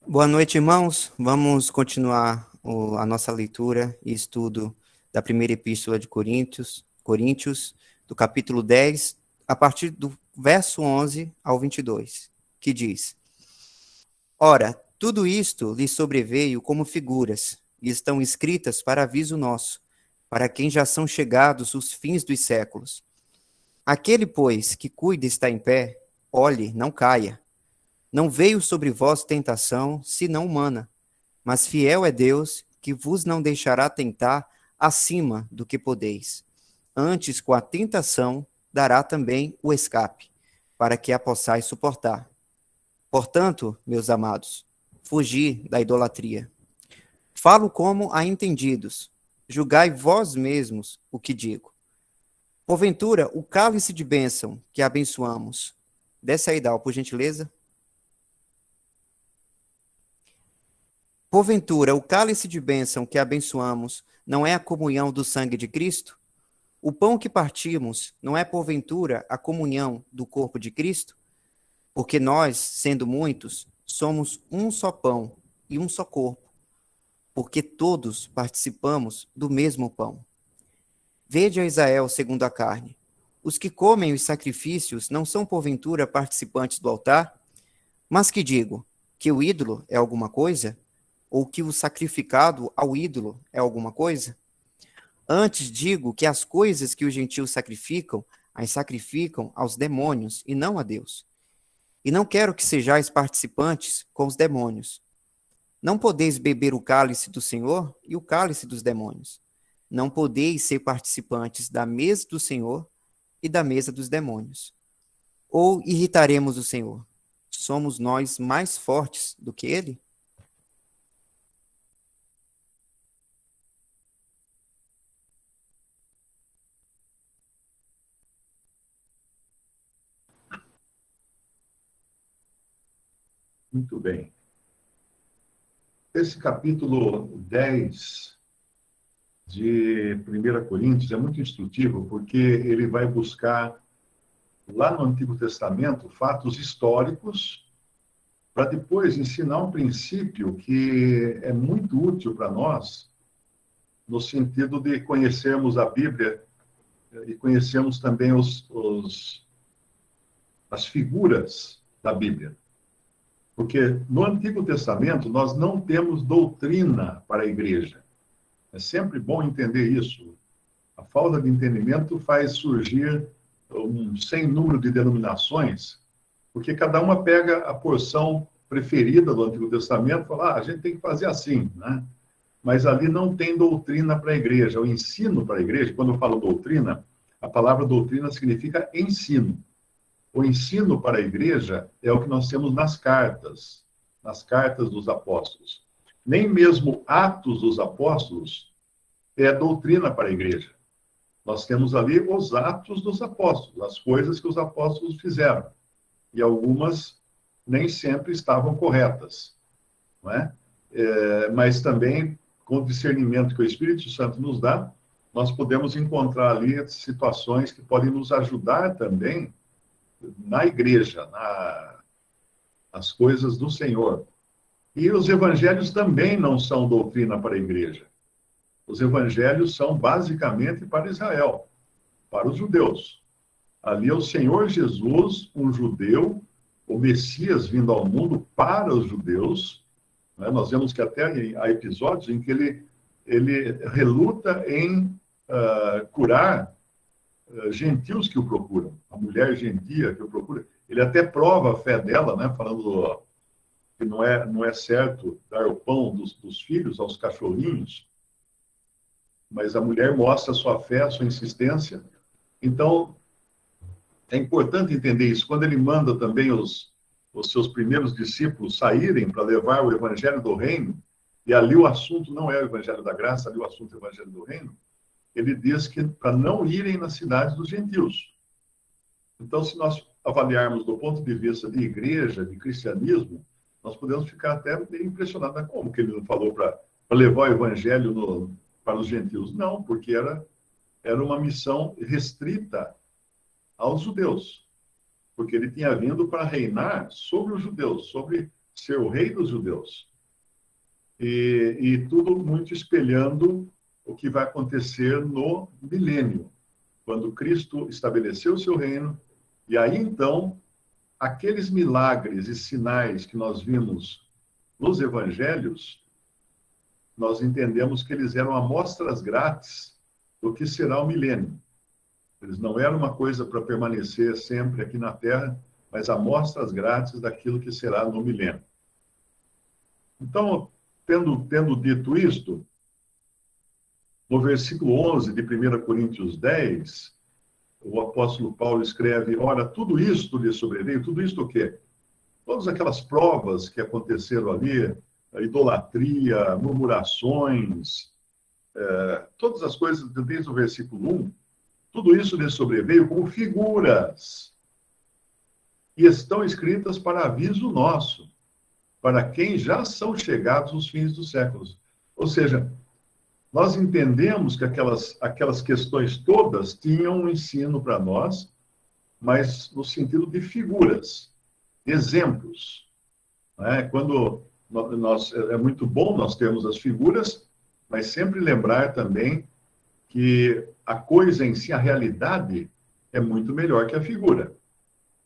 Boa noite, irmãos. Vamos continuar a nossa leitura e estudo da primeira epístola de Coríntios, do capítulo 10, a partir do verso 11 ao 22, que diz: Ora, tudo isto lhe sobreveio como figuras, e estão escritas para aviso nosso, para quem já são chegados os fins dos séculos. Aquele, pois, que cuida está em pé, olhe, não caia. Não veio sobre vós tentação, senão humana, mas fiel é Deus, que vos não deixará tentar acima do que podeis. Antes, com a tentação, dará também o escape, para que a possais suportar. Portanto, meus amados, fugi da idolatria. Falo como a entendidos. Julgai vós mesmos o que digo. Porventura, o cálice de bênção que abençoamos. Desce aí, Dal, por gentileza. Porventura, o cálice de bênção que abençoamos não é a comunhão do sangue de Cristo? O pão que partimos não é, porventura, a comunhão do corpo de Cristo? Porque nós, sendo muitos, somos um só pão e um só corpo, porque todos participamos do mesmo pão. Vede a Israel segundo a carne. Os que comem os sacrifícios não são, porventura, participantes do altar? Mas que digo, que o ídolo é alguma coisa? Ou que o sacrificado ao ídolo é alguma coisa? Antes digo que as coisas que os gentios sacrificam, as sacrificam aos demônios e não a Deus. E não quero que sejais participantes com os demônios. Não podeis beber o cálice do Senhor e o cálice dos demônios. Não podeis ser participantes da mesa do Senhor e da mesa dos demônios. Ou irritaremos o Senhor? Somos nós mais fortes do que ele? Muito bem. Esse capítulo 10 de 1 Coríntios é muito instrutivo, porque ele vai buscar, lá no Antigo Testamento, fatos históricos, para depois ensinar um princípio que é muito útil para nós, no sentido de conhecermos a Bíblia e conhecermos também as figuras da Bíblia. Porque no Antigo Testamento nós não temos doutrina para a igreja. É sempre bom entender isso. A falta de entendimento faz surgir um sem número de denominações, porque cada uma pega a porção preferida do Antigo Testamento e fala, a gente tem que fazer assim, né? Mas ali não tem doutrina para a igreja. O ensino para a igreja, quando eu falo doutrina, a palavra doutrina significa ensino. O ensino para a igreja é o que nós temos nas cartas dos apóstolos. Nem mesmo Atos dos Apóstolos é doutrina para a igreja. Nós temos ali os atos dos apóstolos, as coisas que os apóstolos fizeram. E algumas nem sempre estavam corretas, não é? Mas também, com o discernimento que o Espírito Santo nos dá, nós podemos encontrar ali situações que podem nos ajudar também na igreja, nas coisas do Senhor. E os evangelhos também não são doutrina para a igreja. Os evangelhos são basicamente para Israel, para os judeus. Ali é o Senhor Jesus, um judeu, o Messias vindo ao mundo para os judeus. Né? Nós vemos que até há episódios em que ele reluta em curar gentios que o procuram, a mulher gentia que o procura. Ele até prova a fé dela, né? Falando que não é certo dar o pão dos filhos aos cachorrinhos, mas a mulher mostra a sua fé, a sua insistência. Então, é importante entender isso. Quando ele manda também os seus primeiros discípulos saírem para levar o evangelho do reino, e ali o assunto não é o evangelho da graça, ali o assunto é o evangelho do reino, ele diz que para não irem nas cidades dos gentios. Então, se nós avaliarmos do ponto de vista de igreja, de cristianismo, nós podemos ficar até meio impressionados. Como que ele não falou para levar o evangelho para os gentios? Não, porque era uma missão restrita aos judeus. Porque ele tinha vindo para reinar sobre os judeus, sobre ser o rei dos judeus. E tudo muito espelhando o que vai acontecer no milênio, quando Cristo estabeleceu o seu reino, e aí então, aqueles milagres e sinais que nós vimos nos evangelhos, nós entendemos que eles eram amostras grátis do que será o milênio. Eles não eram uma coisa para permanecer sempre aqui na Terra, mas amostras grátis daquilo que será no milênio. Então, tendo dito isto, no versículo 11 de 1 Coríntios 10, o apóstolo Paulo escreve: ora, tudo isto lhe sobreveio. Tudo isto o quê? Todas aquelas provas que aconteceram ali, a idolatria, murmurações, todas as coisas desde o versículo 1, tudo isso lhe sobreveio como figuras, e estão escritas para aviso nosso, para quem já são chegados os fins dos séculos. Ou seja, nós entendemos que aquelas questões todas tinham um ensino para nós, mas no sentido de figuras, exemplos. Né? Quando é muito bom nós termos as figuras, mas sempre lembrar também que a coisa em si, a realidade, é muito melhor que a figura.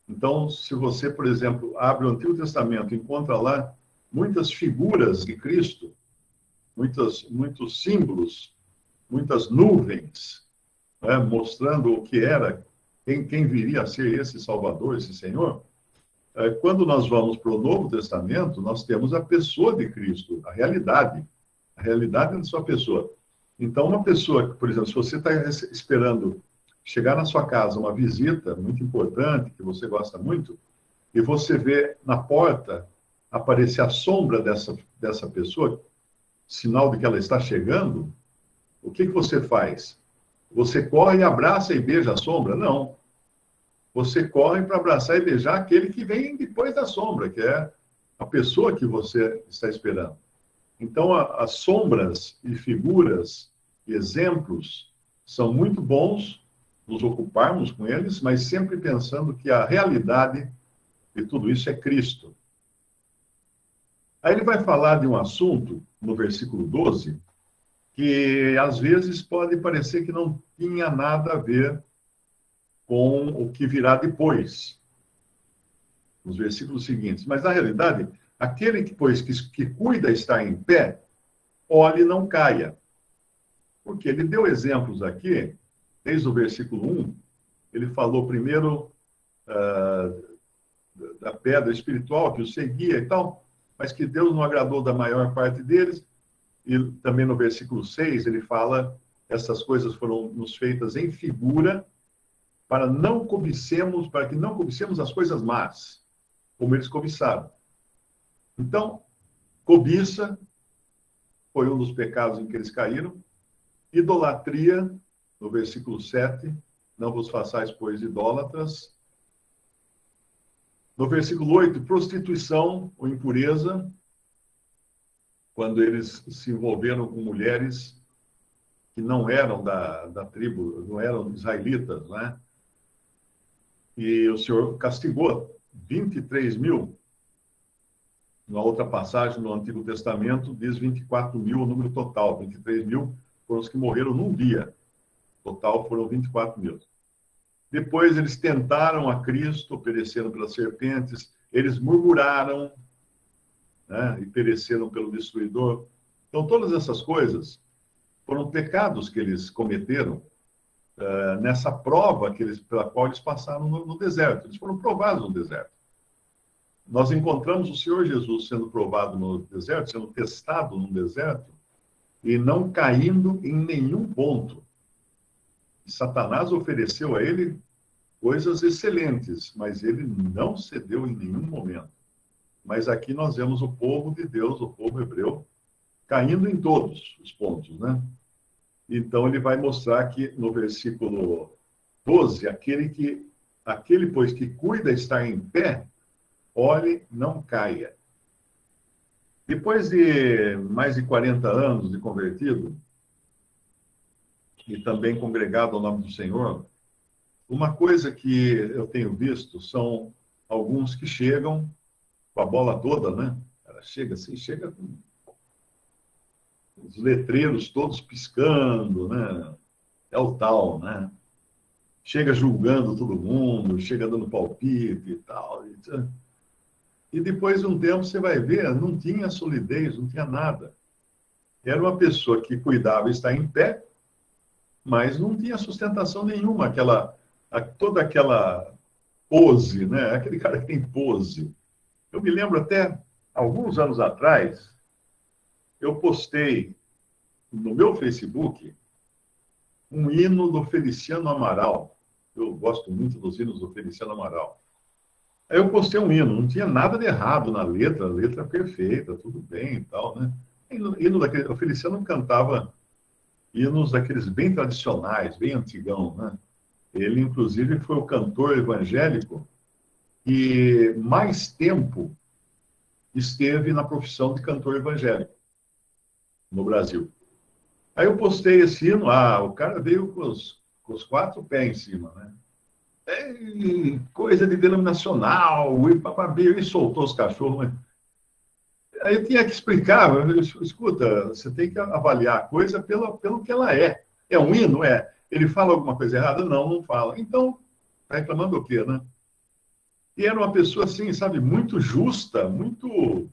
Então, se você, por exemplo, abre o Antigo Testamento e encontra lá muitas figuras de Cristo, muitos símbolos, muitas nuvens, né, mostrando o que era, quem viria a ser esse Salvador, esse Senhor. Quando nós vamos para o Novo Testamento, nós temos a pessoa de Cristo, a realidade da sua pessoa. Então, uma pessoa, por exemplo, se você está esperando chegar na sua casa uma visita muito importante, que você gosta muito, e você vê na porta aparecer a sombra dessa pessoa, sinal de que ela está chegando, o que você faz? Você corre e abraça e beija a sombra? Não. Você corre para abraçar e beijar aquele que vem depois da sombra, que é a pessoa que você está esperando. Então, as sombras e figuras e exemplos são muito bons nos ocuparmos com eles, mas sempre pensando que a realidade de tudo isso é Cristo. Aí ele vai falar de um assunto, no versículo 12, que às vezes pode parecer que não tinha nada a ver com o que virá depois, nos versículos seguintes. Mas, na realidade, aquele que cuida estar em pé, olhe e não caia. Porque ele deu exemplos aqui, desde o versículo 1, ele falou primeiro da pedra espiritual que o seguia e tal, mas que Deus não agradou da maior parte deles. E também no versículo 6, ele fala: essas coisas foram nos feitas em figura, para que não cobicemos as coisas más, como eles cobiçaram. Então, cobiça foi um dos pecados em que eles caíram. Idolatria, no versículo 7, não vos façais, pois, idólatras. No versículo 8, prostituição ou impureza, quando eles se envolveram com mulheres que não eram da tribo, não eram israelitas, né? E o Senhor castigou 23 mil. Na outra passagem, no Antigo Testamento, diz 24 mil o número total. 23 mil foram os que morreram num dia. Total foram 24 mil. Depois eles tentaram a Cristo, pereceram pelas serpentes, eles murmuraram, né, e pereceram pelo destruidor. Então, todas essas coisas foram pecados que eles cometeram nessa prova pela qual eles passaram no deserto. Eles foram provados no deserto. Nós encontramos o Senhor Jesus sendo provado no deserto, sendo testado no deserto, e não caindo em nenhum ponto. Satanás ofereceu a ele coisas excelentes, mas ele não cedeu em nenhum momento. Mas aqui nós vemos o povo de Deus, o povo hebreu, caindo em todos os pontos, né? Então ele vai mostrar que no versículo 12, aquele, pois, que cuida estar em pé, olhe, não caia. Depois de mais de 40 anos de convertido, e também congregado ao nome do Senhor, uma coisa que eu tenho visto são alguns que chegam com a bola toda, né? Ela chega assim, chega com os letreiros todos piscando, né? É o tal, né? Chega julgando todo mundo, chega dando palpite e tal. E depois de um tempo você vai ver, não tinha solidez, não tinha nada. Era uma pessoa que cuidava de estar em pé, mas não tinha sustentação nenhuma, toda aquela pose, né? Aquele cara que tem pose. Eu me lembro até, alguns anos atrás, eu postei no meu Facebook um hino do Feliciano Amaral. Eu gosto muito dos hinos do Feliciano Amaral. Aí eu postei um hino, não tinha nada de errado na letra, a letra perfeita, tudo bem e tal, né? O Feliciano cantava hinos daqueles bem tradicionais, bem antigão, né? Ele, inclusive, foi o cantor evangélico que mais tempo esteve na profissão de cantor evangélico no Brasil. Aí eu postei esse hino, o cara veio com os 4 pés em cima, né? Coisa de denominacional, e soltou os cachorros. Mas... Aí eu tinha que explicar, escuta, você tem que avaliar a coisa pelo que ela é. É um hino? É. Ele fala alguma coisa errada? Não, não fala. Então, está reclamando o quê, né? E era uma pessoa, assim, sabe, muito justa, muito...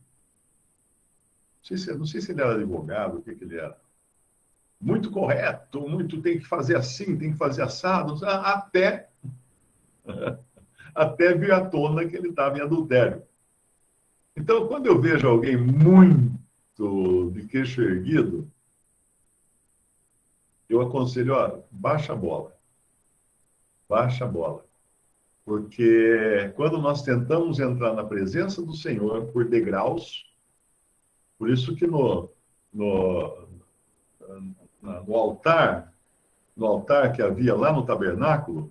Não sei se ele era advogado, o que ele era. Muito correto, muito tem que fazer assim, tem que fazer assado, até vir à tona que ele estava em adultério. Então, quando eu vejo alguém muito de queixo erguido, eu aconselho, baixa a bola. Baixa a bola. Porque quando nós tentamos entrar na presença do Senhor por degraus, por isso que no altar que havia lá no tabernáculo,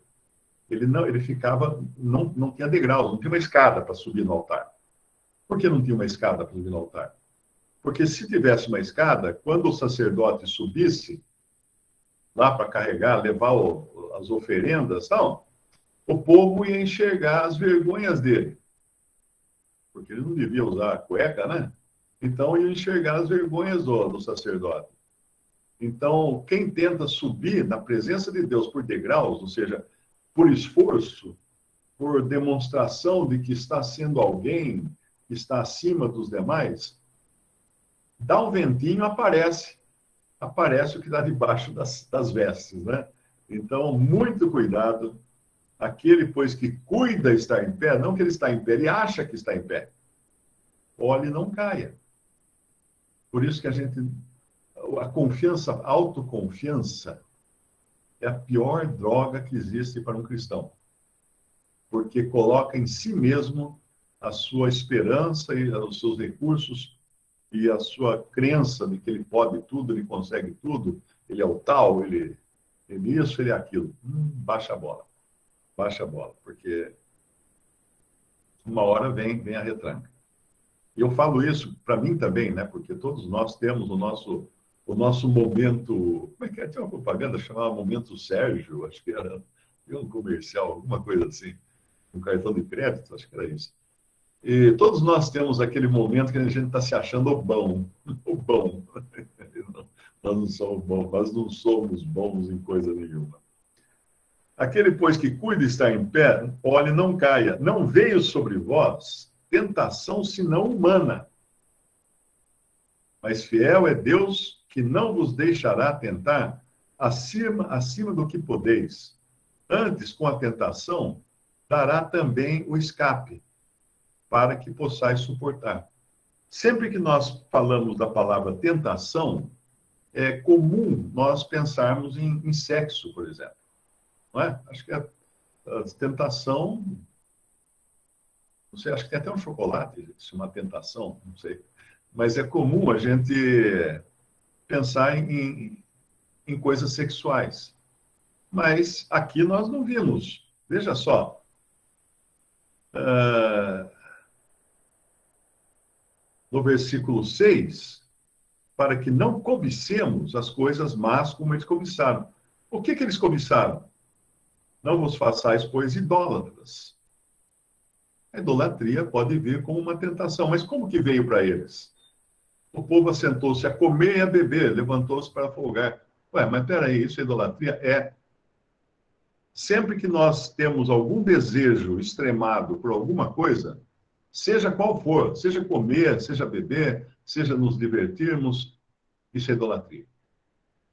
ele ficava, não tinha degraus, não tinha uma escada para subir no altar. Por que não tinha uma escada para subir no altar? Porque se tivesse uma escada, quando o sacerdote subisse lá para carregar, levar as oferendas, o povo ia enxergar as vergonhas dele. Porque ele não devia usar a cueca, né? Então, ia enxergar as vergonhas do sacerdote. Então, quem tenta subir na presença de Deus por degraus, ou seja, por esforço, por demonstração de que está sendo alguém que está acima dos demais, dá um ventinho, aparece o que está debaixo das vestes, né? Então, muito cuidado. Aquele, pois, que cuida estar em pé, não que ele está em pé, ele acha que está em pé. Olhe e não caia. Por isso que a confiança, a autoconfiança, é a pior droga que existe para um cristão. Porque coloca em si mesmo a sua esperança e os seus recursos e a sua crença de que ele pode tudo, ele consegue tudo, ele é o tal, ele isso, ele é aquilo. Baixa a bola. Baixa a bola, porque uma hora vem a retranca. E eu falo isso para mim também, né? Porque todos nós temos o nosso momento... Como é que é? Tinha uma propaganda chamada Momento Sérgio, acho que era um comercial, alguma coisa assim. Um cartão de crédito, acho que era isso. E todos nós temos aquele momento que a gente está se achando o bom. O bom. Nós não somos bons, nós não somos bons em coisa nenhuma. Aquele, pois, que cuida estar em pé, olhe, não caia. Não veio sobre vós tentação senão humana. Mas fiel é Deus que não vos deixará tentar acima do que podeis. Antes, com a tentação, dará também o escape, para que possais suportar. Sempre que nós falamos da palavra tentação, é comum nós pensarmos em sexo, por exemplo. Não é? Acho que a tentação... Não sei, acho que tem até um chocolate, se chama tentação, não sei. Mas é comum a gente pensar em coisas sexuais. Mas aqui nós não vimos. Veja só. No versículo 6, para que não cobicemos as coisas más como eles cobiçaram. O que eles cobiçaram? Não vos façais, pois, idólatras. A idolatria pode vir como uma tentação. Mas como que veio para eles? O povo assentou-se a comer e a beber, levantou-se para folgar. Ué, mas peraí, isso é idolatria? É. Sempre que nós temos algum desejo extremado por alguma coisa, seja qual for, seja comer, seja beber, seja nos divertirmos, isso é idolatria.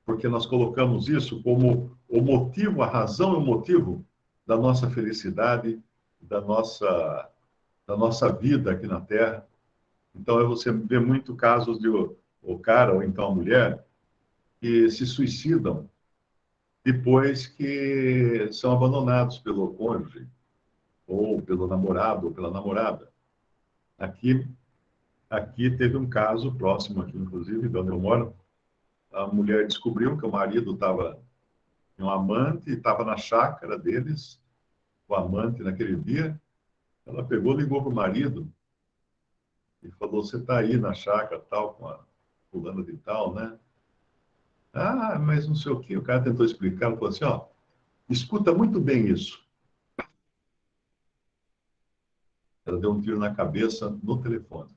Porque nós colocamos isso como o motivo, a razão e o motivo da nossa felicidade, da nossa vida aqui na Terra. Então, você vê muito casos de o cara ou então a mulher que se suicidam depois que são abandonados pelo cônjuge, ou pelo namorado, ou pela namorada. Aqui, aqui teve um caso próximo, aqui, inclusive, de onde eu moro. A mulher descobriu que o marido estava um amante, estava na chácara deles, o amante naquele dia. Ela pegou, ligou para o marido e falou: "Você está aí na chácara, tal, com a fulana de tal, né?" "Ah, mas não sei o quê." O cara tentou explicar, ele falou assim: "Ó, escuta muito bem isso." Ela deu um tiro na cabeça no telefone.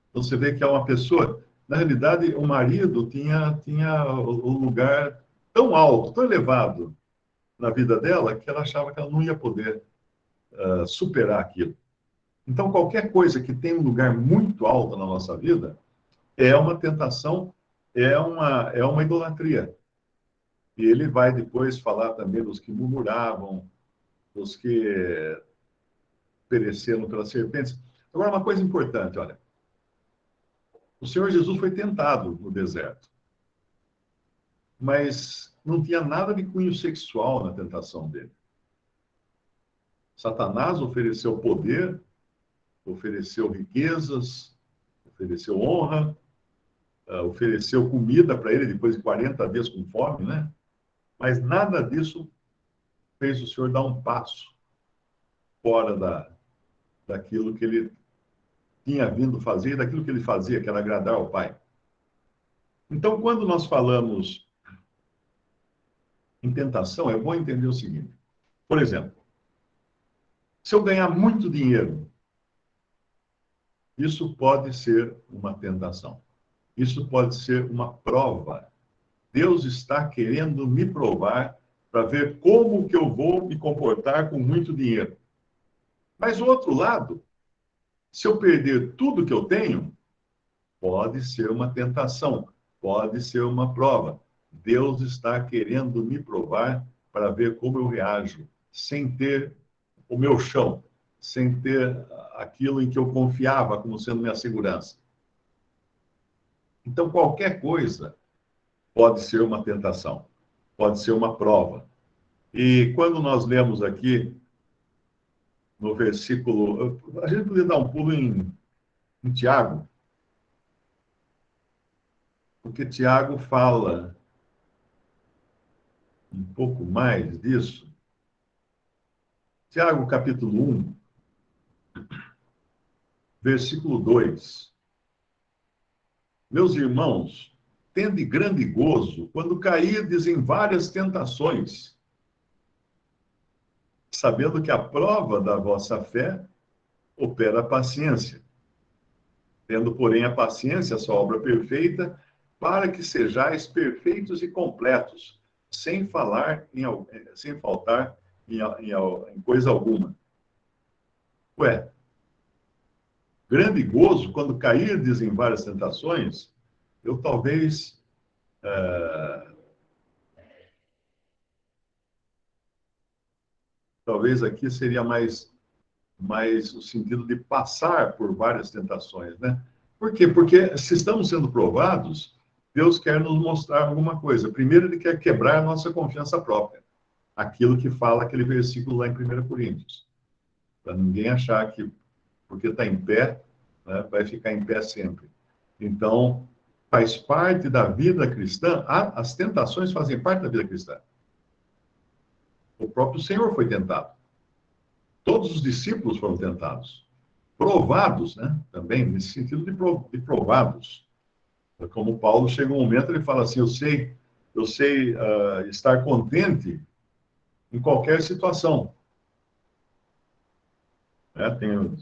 Então você vê que é uma pessoa. Na realidade, o marido tinha o lugar tão alto, tão elevado na vida dela, que ela achava que ela não ia poder superar aquilo. Então, qualquer coisa que tem um lugar muito alto na nossa vida é uma tentação, é uma idolatria. E ele vai depois falar também dos que murmuravam, dos que pereceram pelas serpentes. Agora, uma coisa importante, olha. O Senhor Jesus foi tentado no deserto, mas não tinha nada de cunho sexual na tentação dele. Satanás ofereceu poder, ofereceu riquezas, ofereceu honra, ofereceu comida para ele depois de 40 dias com fome, né? Mas nada disso fez o Senhor dar um passo fora daquilo que ele tinha vindo fazer, daquilo que ele fazia, que era agradar ao Pai. Então, quando nós falamos em tentação, é bom entender o seguinte. Por exemplo, se eu ganhar muito dinheiro, isso pode ser uma tentação. Isso pode ser uma prova. Deus está querendo me provar para ver como que eu vou me comportar com muito dinheiro. Mas o outro lado, se eu perder tudo que eu tenho, pode ser uma tentação, pode ser uma prova. Deus está querendo me provar para ver como eu reajo, sem ter o meu chão, sem ter aquilo em que eu confiava como sendo minha segurança. Então, qualquer coisa pode ser uma tentação, pode ser uma prova. E quando nós lemos aqui no versículo, a gente podia dar um pulo em Tiago, porque Tiago fala um pouco mais disso. Tiago, capítulo 1, versículo 2. Meus irmãos, tende grande gozo quando cairdes em várias tentações, sabendo que a prova da vossa fé opera a paciência. Tendo, porém, a paciência, a sua obra perfeita, para que sejais perfeitos e completos, sem faltar em coisa alguma. Ué, grande gozo quando cairdes em várias tentações, eu talvez aqui seria mais o sentido de passar por várias tentações, né? Por quê? Porque se estamos sendo provados, Deus quer nos mostrar alguma coisa. Primeiro, Ele quer quebrar a nossa confiança própria. Aquilo que fala aquele versículo lá em 1 Coríntios. Para ninguém achar que, porque está em pé, né, vai ficar em pé sempre. Então, faz parte da vida cristã, as tentações fazem parte da vida cristã. O próprio Senhor foi tentado. Todos os discípulos foram tentados. Provados, né? Também, nesse sentido de provados. Como Paulo chega um momento, ele fala assim, eu sei estar contente em qualquer situação. Tem,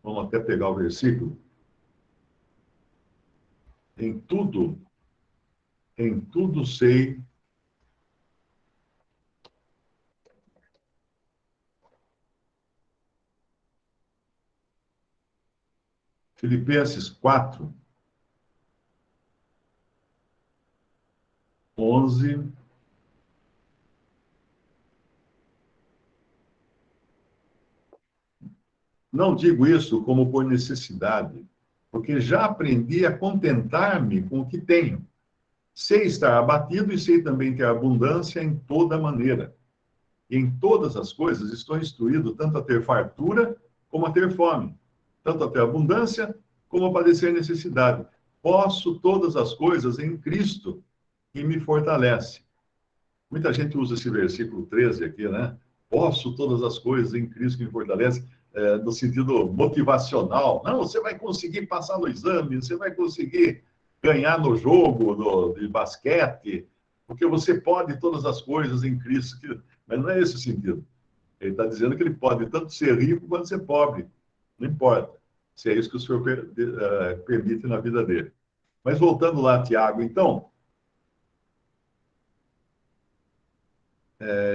vamos até pegar o versículo. Em tudo sei. Filipenses 4, 11. Não digo isso como por necessidade, porque já aprendi a contentar-me com o que tenho. Sei estar abatido e sei também ter abundância em toda maneira. E em todas as coisas estou instruído tanto a ter fartura como a ter fome, tanto a ter abundância como a padecer necessidade. Posso todas as coisas em Cristo que me fortalece. Muita gente usa esse versículo 13 aqui, né? Posso todas as coisas em Cristo que me fortalece, no sentido motivacional. Não, você vai conseguir passar no exame, você vai conseguir ganhar no jogo de basquete, porque você pode todas as coisas em Cristo. Mas não é esse o sentido. Ele está dizendo que ele pode tanto ser rico quanto ser pobre. Não importa. Se é isso que o Senhor permite na vida dele. Mas voltando lá, Tiago, então,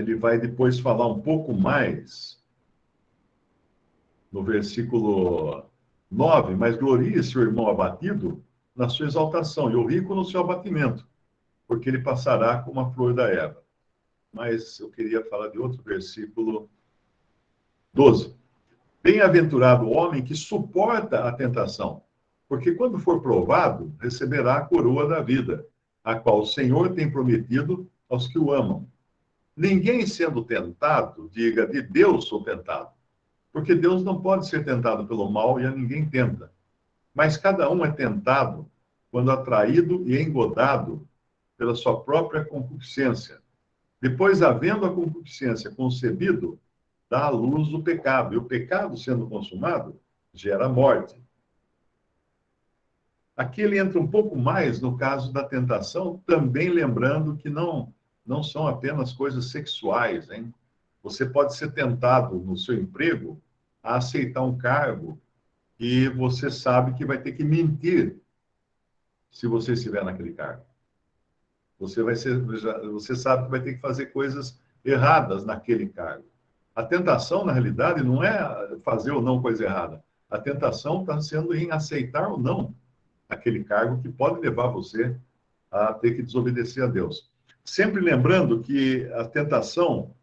ele vai depois falar um pouco mais no versículo 9, mas glorie-se o irmão abatido na sua exaltação, e o rico no seu abatimento, porque ele passará como a flor da erva. Mas eu queria falar de outro versículo 12. Bem-aventurado o homem que suporta a tentação, porque quando for provado, receberá a coroa da vida, a qual o Senhor tem prometido aos que o amam. Ninguém sendo tentado, diga, de Deus sou tentado. Porque Deus não pode ser tentado pelo mal e a ninguém tenta. Mas cada um é tentado quando atraído e engodado pela sua própria concupiscência. Depois, havendo a concupiscência concebido, dá à luz o pecado. E o pecado, sendo consumado, gera morte. Aqui ele entra um pouco mais no caso da tentação, também lembrando que não são apenas coisas sexuais, hein? Você pode ser tentado no seu emprego a aceitar um cargo e você sabe que vai ter que mentir se você estiver naquele cargo. Você sabe que vai ter que fazer coisas erradas naquele cargo. A tentação, na realidade, não é fazer ou não coisa errada. A tentação está sendo em aceitar ou não aquele cargo que pode levar você a ter que desobedecer a Deus. Sempre lembrando que a tentação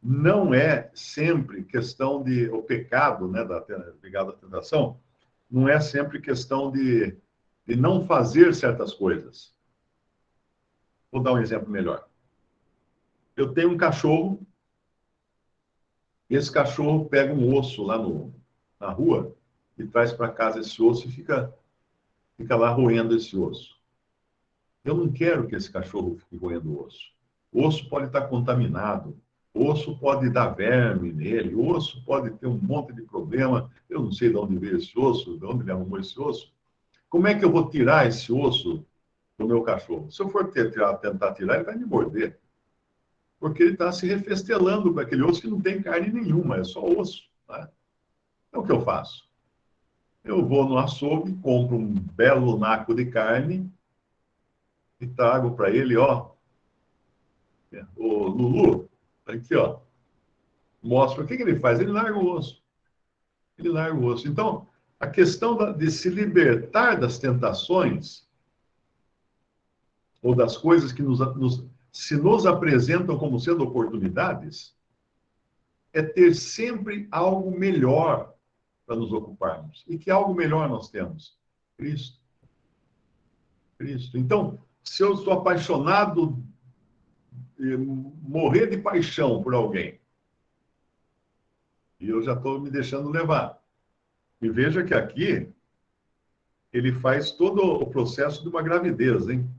não é sempre questão de... O pecado, né, ligado à tentação, não é sempre questão de não fazer certas coisas. Vou dar um exemplo melhor. Eu tenho um cachorro, e esse cachorro pega um osso lá na rua e traz para casa esse osso e fica lá roendo esse osso. Eu não quero que esse cachorro fique roendo o osso. O osso pode estar contaminado, o osso pode dar verme nele, o osso pode ter um monte de problema. Eu não sei de onde veio esse osso, de onde ele arrumou esse osso. Como é que eu vou tirar esse osso do meu cachorro? Se eu for tentar tirar, ele vai me morder. Porque ele está se refestelando com aquele osso que não tem carne nenhuma, é só osso. Né? Então, o que eu faço? Eu vou no açougue, compro um belo naco de carne e trago para ele, ó. O Lulu, aqui, ó. Mostra o que ele faz. Ele larga o osso. Ele larga o osso. Então, a questão de se libertar das tentações ou das coisas que se nos apresentam como sendo oportunidades, é ter sempre algo melhor para nos ocuparmos. E que algo melhor nós temos? Cristo. Cristo. Então, se eu estou apaixonado, morrer de paixão por alguém, e eu já estou me deixando levar. E veja que aqui, ele faz todo o processo de uma gravidez, hein?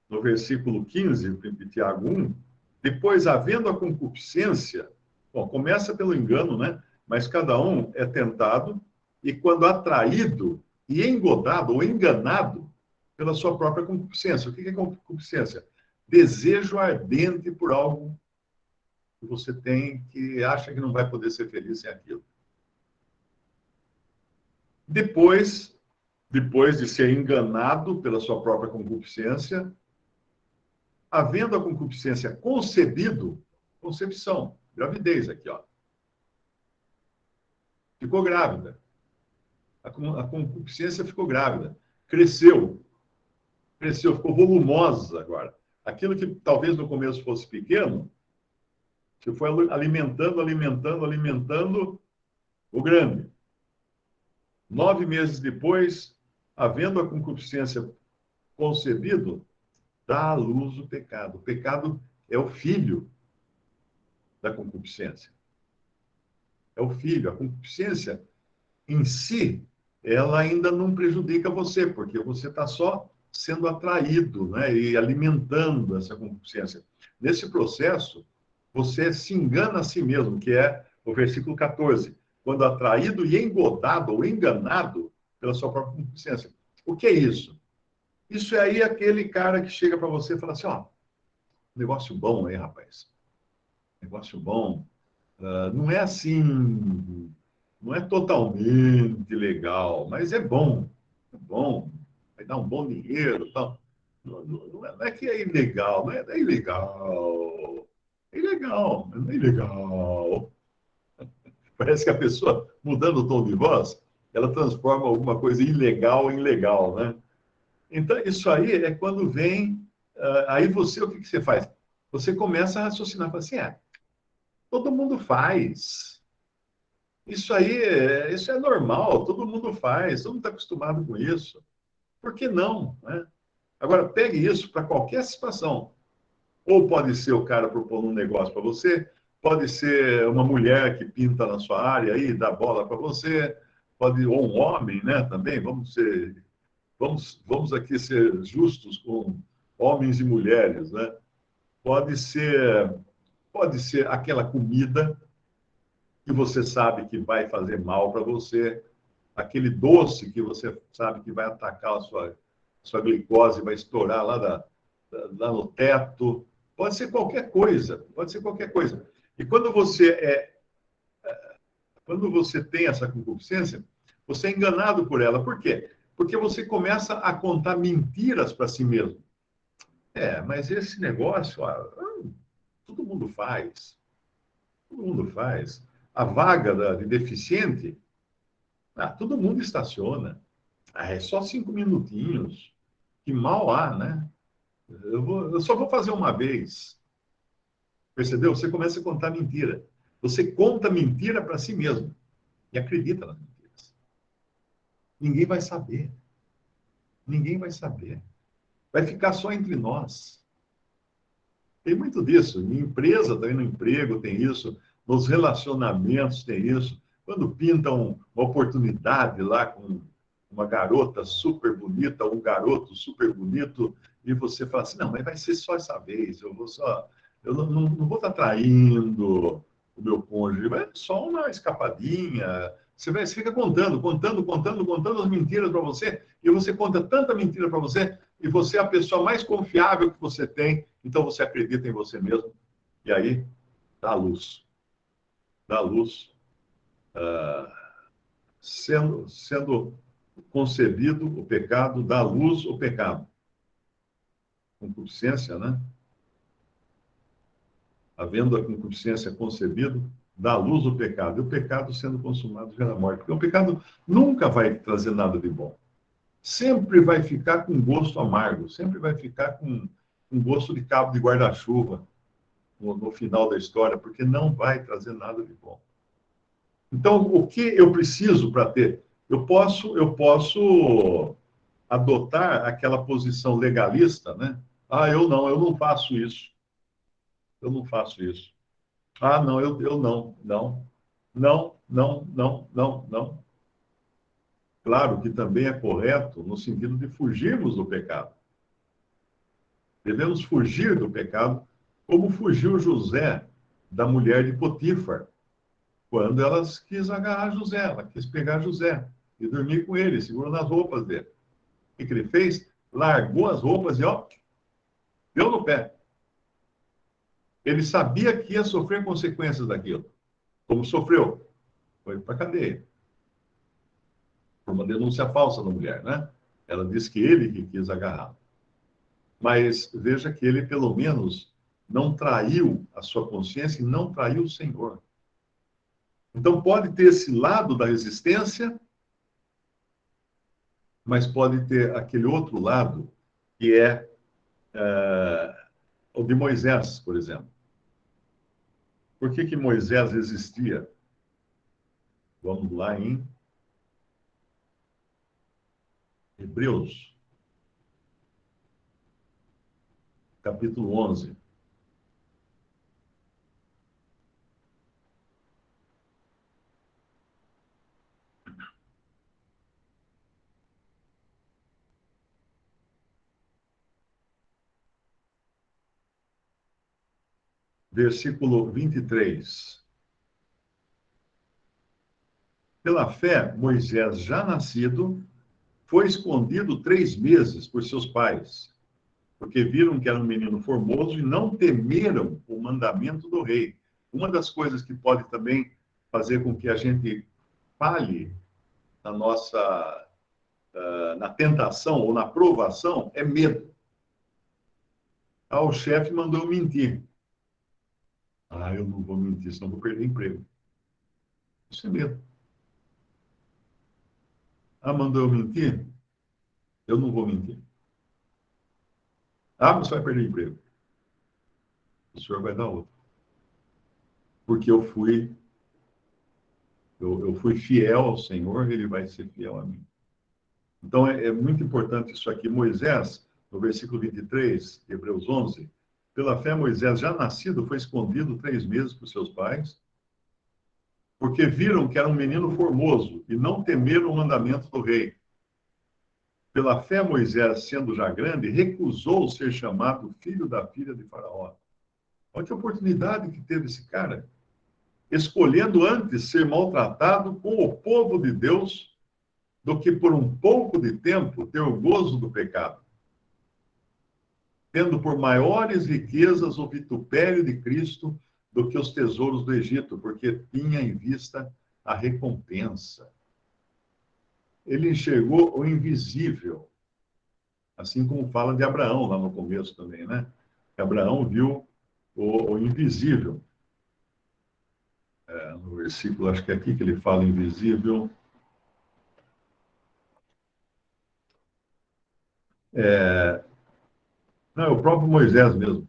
No versículo 15, de Tiago 1, depois, havendo a concupiscência, bom, começa pelo engano, né? Mas cada um é tentado, e quando atraído e engodado ou enganado pela sua própria concupiscência. O que é concupiscência? Desejo ardente por algo que você tem, que acha que não vai poder ser feliz sem aquilo. Depois de ser enganado pela sua própria concupiscência, havendo a concupiscência concebido, concepção, gravidez aqui, ó. Ficou grávida. A concupiscência ficou grávida. Cresceu, ficou volumosa agora. Aquilo que talvez no começo fosse pequeno, se foi alimentando o grande. 9 meses depois, havendo a concupiscência concebido, dá à luz o pecado. O pecado é o filho da concupiscência. É o filho. A concupiscência, em si, ela ainda não prejudica você, porque você está só sendo atraído, né, e alimentando essa concupiscência. Nesse processo, você se engana a si mesmo, que é o versículo 14. Quando atraído e engodado ou enganado pela sua própria concupiscência. O que é isso? Isso é aí aquele cara que chega para você e fala assim, ó, negócio bom aí, rapaz. Negócio bom. Não é assim, não é totalmente legal, mas é bom. É bom. Vai dar um bom dinheiro. Tal. Não é que é ilegal, não é ilegal. É ilegal, mas não é ilegal. Parece que a pessoa, mudando o tom de voz, ela transforma alguma coisa ilegal em legal, né? Então, isso aí é quando vem... aí você, o que você faz? Você começa a raciocinar, fala assim, todo mundo faz. Isso é normal, todo mundo faz, todo mundo está acostumado com isso. Por que não, né? Agora, pegue isso para qualquer situação. Ou pode ser o cara propondo um negócio para você, pode ser uma mulher que pinta na sua área e dá bola para você, ou um homem, né, também, vamos aqui ser justos com homens e mulheres, né? Pode ser aquela comida que você sabe que vai fazer mal para você, aquele doce que você sabe que vai atacar a sua glicose, vai estourar lá no teto. Pode ser qualquer coisa, pode ser qualquer coisa. E quando você tem essa concupiscência, você é enganado por ela. Por quê? Porque você começa a contar mentiras para si mesmo. Mas esse negócio, todo mundo faz. Todo mundo faz. A vaga de deficiente, todo mundo estaciona. É só 5 minutinhos. Que mal há, né? Eu só vou fazer uma vez. Percebeu? Você começa a contar mentira. Você conta mentira para si mesmo. E acredita nas mentiras. Ninguém vai saber. Ninguém vai saber. Vai ficar só entre nós. Tem muito disso. Em empresa, também no emprego, tem isso. Nos relacionamentos, tem isso. Quando pintam uma oportunidade lá com uma garota super bonita, ou um garoto super bonito, e você fala assim, não, mas vai ser só essa vez, eu não vou estar traindo o meu cônjuge, vai só uma escapadinha. Você fica contando as mentiras para você, e você conta tanta mentira para você, e você é a pessoa mais confiável que você tem, então você acredita em você mesmo, e aí dá luz. Dá luz. Sendo concebido o pecado, dá luz o pecado. Concupiscência, né? Havendo a concupiscência concebido, dá luz o pecado. E o pecado sendo consumado gera morte. Porque o pecado nunca vai trazer nada de bom. Sempre vai ficar com gosto amargo. Sempre vai ficar com gosto de cabo de guarda-chuva no final da história, porque não vai trazer nada de bom. Então, o que eu preciso para ter? Eu posso adotar aquela posição legalista, né? Eu não faço isso. Eu não faço isso. Não, eu não. Não, não, não, não, não, não. Claro que também é correto no sentido de fugirmos do pecado. Devemos fugir do pecado, como fugiu José da mulher de Potifar, quando ela quis agarrar José, ela quis pegar José e dormir com ele, segurando as roupas dele. O que ele fez? Largou as roupas e, deu no pé. Ele sabia que ia sofrer consequências daquilo. Como sofreu? Foi para a cadeia. Por uma denúncia falsa da mulher, né? Ela disse que ele que quis agarrar. Mas veja que ele, pelo menos, não traiu a sua consciência e não traiu o Senhor. Então, pode ter esse lado da resistência, mas pode ter aquele outro lado, que é o de Moisés, por exemplo. Por que Moisés resistia? Vamos lá em Hebreus, capítulo 11. Versículo 23. Pela fé, Moisés, já nascido, foi escondido 3 meses por seus pais, porque viram que era um menino formoso e não temeram o mandamento do rei. Uma das coisas que pode também fazer com que a gente falhe na nossa, na tentação ou na provação é medo. Ah, o chefe mandou eu mentir. Ah, eu não vou mentir, senão vou perder emprego. Isso é medo. Ah, mandou eu mentir? Eu não vou mentir. Ah, você vai perder emprego. O senhor vai dar outro. Porque eu fui fiel ao Senhor, ele vai ser fiel a mim. Então, é muito importante isso aqui. Moisés, no versículo 23, Hebreus 11, pela fé, Moisés, já nascido, foi escondido 3 meses por seus pais, porque viram que era um menino formoso e não temeram o mandamento do rei. Pela fé, Moisés, sendo já grande, recusou ser chamado filho da filha de Faraó. Olha que oportunidade que teve esse cara, escolhendo antes ser maltratado com o povo de Deus do que por um pouco de tempo ter o gozo do pecado, tendo por maiores riquezas o vitupério de Cristo do que os tesouros do Egito, porque tinha em vista a recompensa. Ele enxergou o invisível, assim como fala de Abraão lá no começo também, né? Abraão viu o invisível. No versículo, acho que é aqui que ele fala invisível. Não, é o próprio Moisés mesmo.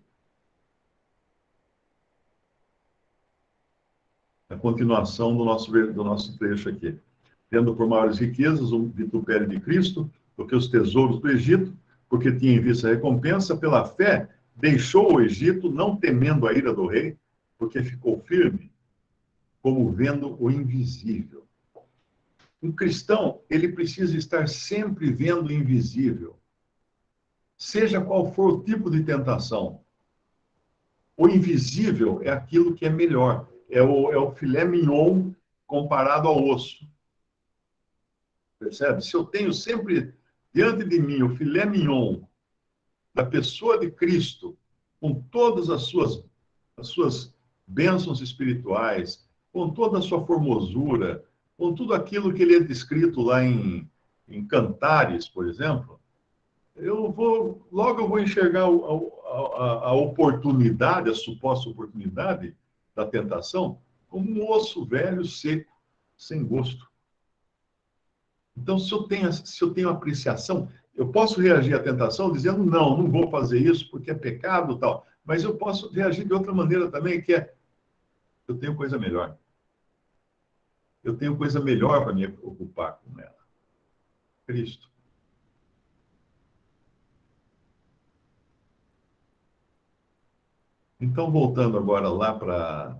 A continuação do nosso trecho aqui. Tendo por maiores riquezas o vitupério de Cristo do que os tesouros do Egito, porque tinha em vista a recompensa, pela fé, deixou o Egito, não temendo a ira do rei, porque ficou firme, como vendo o invisível. Um cristão, ele precisa estar sempre vendo o invisível, seja qual for o tipo de tentação. O invisível é aquilo que é melhor, é o filé mignon comparado ao osso. Percebe? Se eu tenho sempre diante de mim o filé mignon da pessoa de Cristo, com todas as suas bênçãos espirituais, com toda a sua formosura, com tudo aquilo que ele é descrito lá em Cantares, por exemplo, logo eu vou enxergar a oportunidade, a suposta oportunidade da tentação, como um osso velho, seco, sem gosto. Então, se eu tenho apreciação, eu posso reagir à tentação dizendo, não vou fazer isso porque é pecado e tal. Mas eu posso reagir de outra maneira também, que é, eu tenho coisa melhor. Eu tenho coisa melhor para me ocupar com ela. Cristo. Então, voltando agora lá para...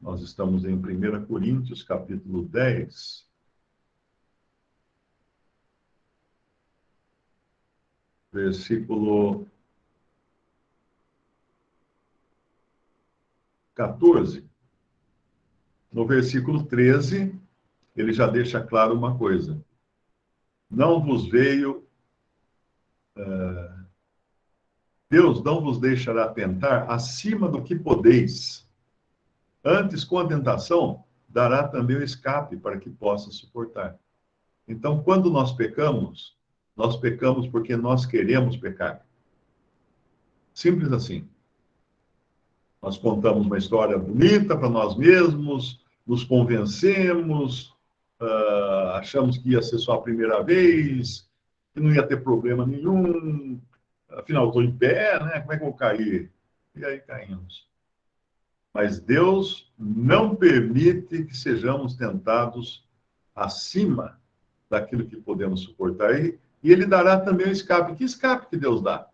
Nós estamos em 1 Coríntios, capítulo 10, versículo 14. No versículo 13, ele já deixa claro uma coisa. Não vos veio Deus não vos deixará tentar acima do que podeis. Antes, com a tentação, dará também o escape para que possa suportar. Então, quando nós pecamos porque nós queremos pecar. Simples assim. Nós contamos uma história bonita para nós mesmos, nos convencemos, achamos que ia ser só a primeira vez, que não ia ter problema nenhum. Afinal, estou em pé, né? Como é que eu vou cair? E aí caímos. Mas Deus não permite que sejamos tentados acima daquilo que podemos suportar. E Ele dará também o escape. Que escape que Deus dá?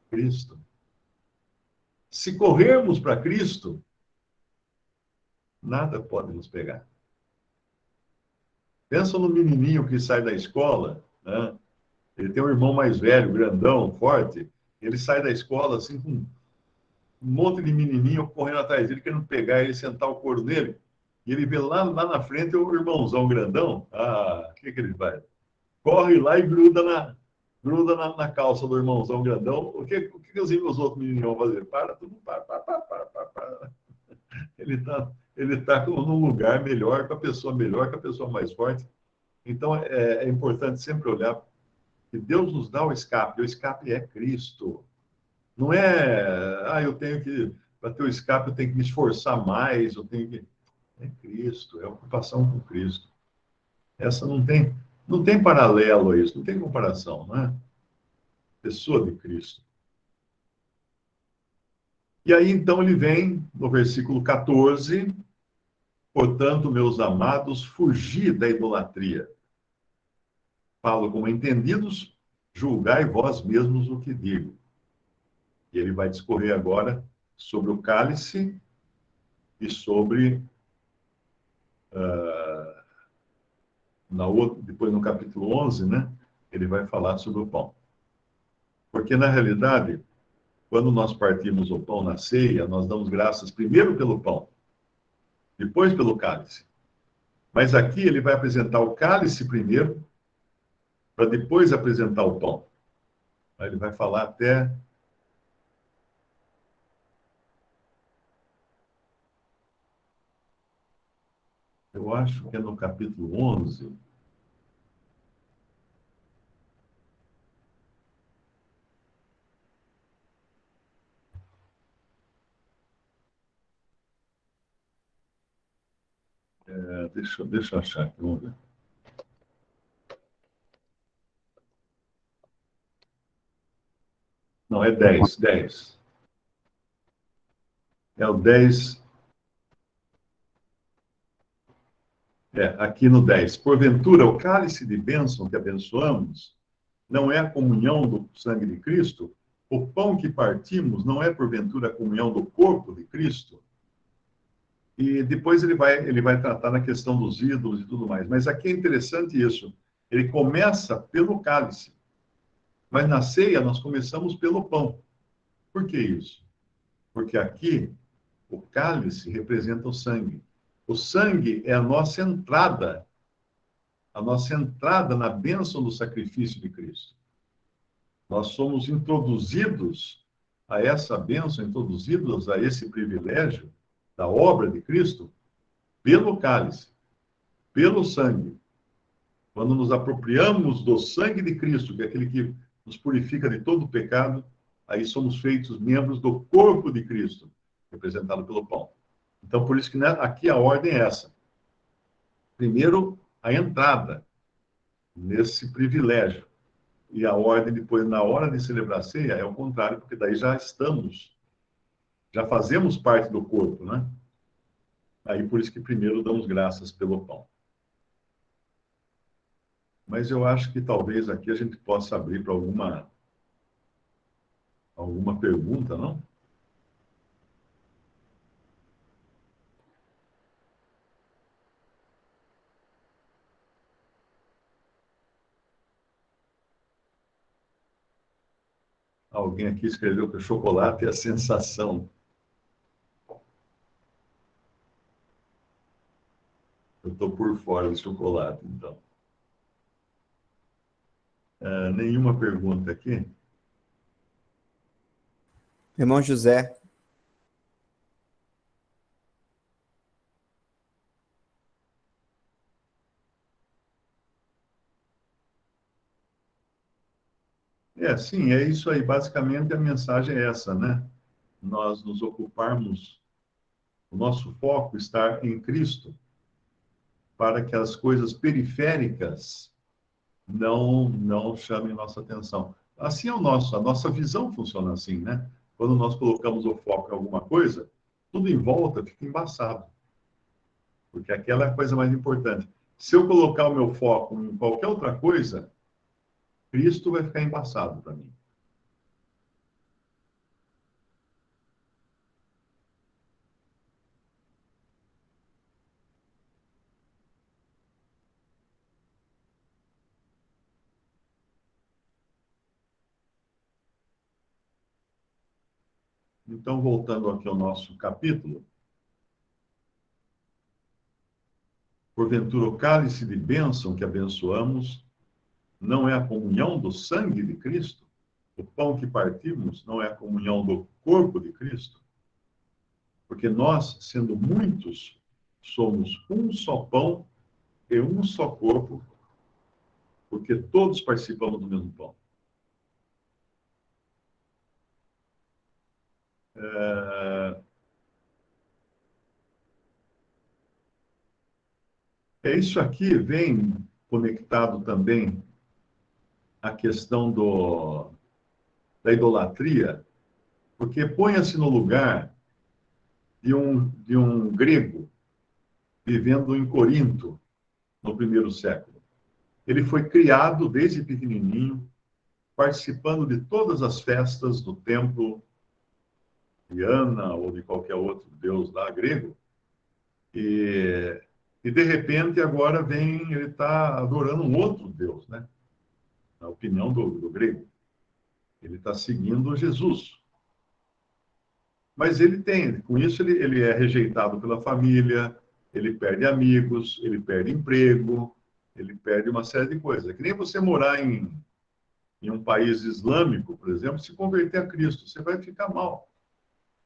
Cristo. Se corrermos para Cristo, nada pode nos pegar. Pensa no menininho que sai da escola, né? Ele tem um irmão mais velho, grandão, forte. Ele sai da escola assim com um monte de menininho correndo atrás dele, querendo pegar ele, sentar o couro nele. E ele vê lá na frente o irmãozão grandão. Ah, o que ele faz? Corre lá e gruda na calça do irmãozão grandão. O que os outros meninos vão fazer? Para, tudo, para. Ele tá num lugar melhor, com a pessoa melhor, com a pessoa mais forte. Então, é importante sempre olhar que Deus nos dá o escape. O escape é Cristo. Não é, eu tenho que, para ter o escape, eu tenho que me esforçar mais, eu tenho que. É Cristo, é ocupação com Cristo. Essa não tem paralelo a isso, não tem comparação, não é? Pessoa de Cristo. E aí, então, ele vem no versículo 14, portanto, meus amados, fugi da idolatria. Falo como entendidos, julgai vós mesmos o que digo. E ele vai discorrer agora sobre o cálice e sobre, depois no capítulo 11, né, ele vai falar sobre o pão. Porque, na realidade, quando nós partimos o pão na ceia, nós damos graças primeiro pelo pão, depois pelo cálice. Mas aqui ele vai apresentar o cálice primeiro, para depois apresentar o pão. Aí ele vai falar até. Eu acho que é no capítulo 11. Deixa eu achar aqui, vamos ver. Não, é 10. É o 10. Aqui no 10. Porventura, o cálice de bênção que abençoamos não é a comunhão do sangue de Cristo? O pão que partimos não é, porventura, a comunhão do corpo de Cristo? E depois ele vai tratar na questão dos ídolos e tudo mais. Mas aqui é interessante isso. Ele começa pelo cálice. Mas na ceia nós começamos pelo pão. Por que isso? Porque aqui o cálice representa o sangue. O sangue é a nossa entrada na bênção do sacrifício de Cristo. Nós somos introduzidos a essa bênção, introduzidos a esse privilégio da obra de Cristo pelo cálice, pelo sangue. Quando nos apropriamos do sangue de Cristo, que é aquele que nos purifica de todo o pecado, aí somos feitos membros do corpo de Cristo, representado pelo pão. Então, por isso que aqui a ordem é essa. Primeiro, a entrada nesse privilégio. E a ordem depois, na hora de celebrar a ceia, é o contrário, porque daí já fazemos parte do corpo, né? Aí por isso que primeiro damos graças pelo pão. Mas eu acho que talvez aqui a gente possa abrir para alguma pergunta, não? Alguém aqui escreveu que o chocolate é a sensação. Eu estou por fora do chocolate, então. Nenhuma pergunta aqui? Irmão José, Sim, é isso aí. Basicamente, a mensagem é essa, né? Nós nos ocuparmos, o nosso foco estar em Cristo, para que as coisas periféricas não chamem nossa atenção. Assim é a nossa visão funciona assim, né? Quando nós colocamos o foco em alguma coisa, tudo em volta fica embaçado, porque aquela é a coisa mais importante. Se eu colocar o meu foco em qualquer outra coisa, Cristo vai ficar embaçado para mim. Então, voltando aqui ao nosso capítulo, porventura o cálice de bênção que abençoamos não é a comunhão do sangue de Cristo? O pão que partimos não é a comunhão do corpo de Cristo? Porque nós, sendo muitos, somos um só pão e um só corpo, porque todos participamos do mesmo pão. Isso aqui vem conectado também à questão da idolatria, porque ponha-se no lugar de um grego vivendo em Corinto, no primeiro século. Ele foi criado desde pequenininho, participando de todas as festas do templo de Diana ou de qualquer outro deus lá grego, e de repente agora ele está adorando um outro deus, né? Na opinião do grego. Ele está seguindo Jesus. Mas com isso ele é rejeitado pela família, ele perde amigos, ele perde emprego, ele perde uma série de coisas. É que nem você morar em um país islâmico, por exemplo, se converter a Cristo, você vai ficar mal.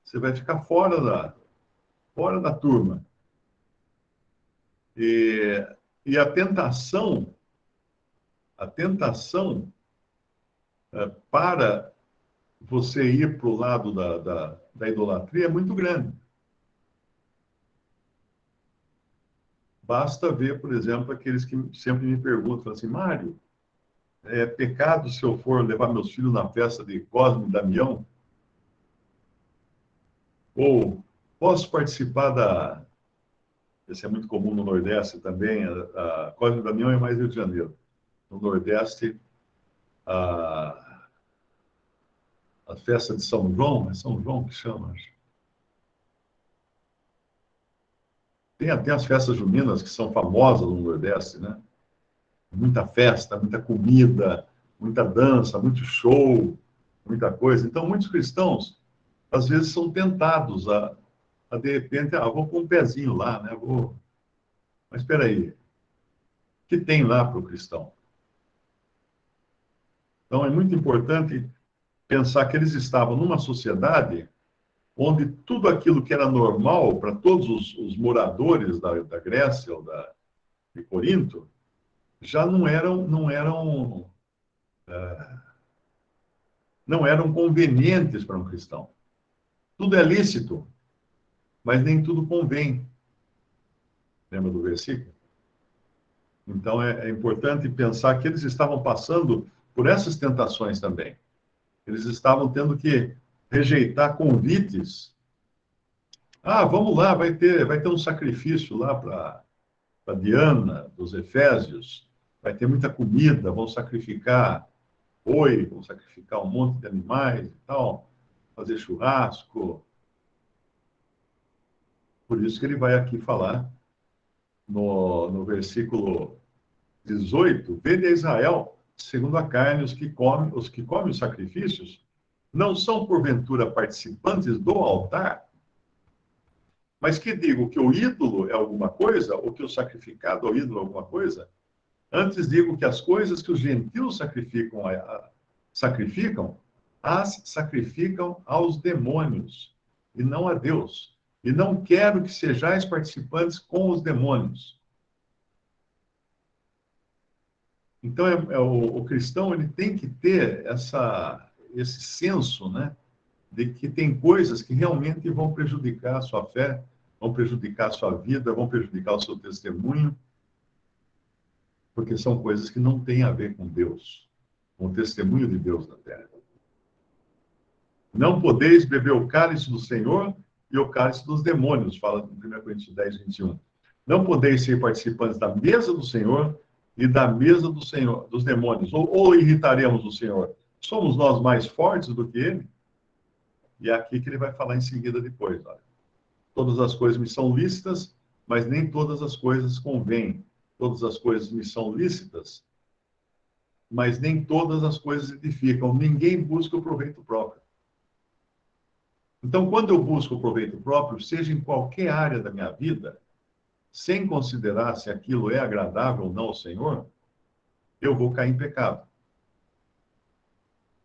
Você vai ficar fora da turma. E a tentação para você ir para o lado da idolatria é muito grande. Basta ver, por exemplo, aqueles que sempre me perguntam assim, Mário, é pecado se eu for levar meus filhos na festa de Cosme e Damião? Ou posso participar esse é muito comum no Nordeste também, a Cosme e Damião é mais Rio de Janeiro. No Nordeste, a, a festa de São João, é São João que chama, acho. Tem até as festas juninas que são famosas no Nordeste, né? Muita festa, muita comida, muita dança, muito show, muita coisa. Então, muitos cristãos, às vezes, são tentados a de repente, vou pôr um pezinho lá, né? Mas espera aí, o que tem lá para o cristão? Então, é muito importante pensar que eles estavam numa sociedade onde tudo aquilo que era normal para todos os moradores da Grécia ou de Corinto já não eram convenientes para um cristão. Tudo é lícito, mas nem tudo convém. Lembra do versículo? Então é importante pensar que eles estavam passando por essas tentações também. Eles estavam tendo que rejeitar convites. Vamos lá, vai ter um sacrifício lá para Diana, dos Efésios. Vai ter muita comida, vão sacrificar boi, vão sacrificar um monte de animais e tal, fazer churrasco. Por isso que ele vai aqui falar no versículo 18, vede a Israel, segundo a carne, os que comem os sacrifícios, não são porventura participantes do altar? Mas que digo que o ídolo é alguma coisa, ou que o sacrificado ao ídolo é alguma coisa? Antes digo que as coisas que os gentios sacrificam, as sacrificam aos demônios, e não a Deus. E não quero que sejais participantes com os demônios. Então, o cristão ele tem que ter esse senso, né, de que tem coisas que realmente vão prejudicar a sua fé, vão prejudicar a sua vida, vão prejudicar o seu testemunho, porque são coisas que não têm a ver com Deus, com o testemunho de Deus na terra. Não podeis beber o cálice do Senhor e o cálice dos demônios, fala em 1 Coríntios 10, 21. Não podeis ser participantes da mesa do Senhor e da mesa do Senhor, dos demônios. Ou irritaremos o Senhor? Somos nós mais fortes do que ele? E é aqui que ele vai falar em seguida depois. Olha. Todas as coisas me são lícitas, mas nem todas as coisas convêm. Todas as coisas me são lícitas, mas nem todas as coisas edificam. Ninguém busca o proveito próprio. Então, quando eu busco o proveito próprio, seja em qualquer área da minha vida, sem considerar se aquilo é agradável ou não ao Senhor, eu vou cair em pecado.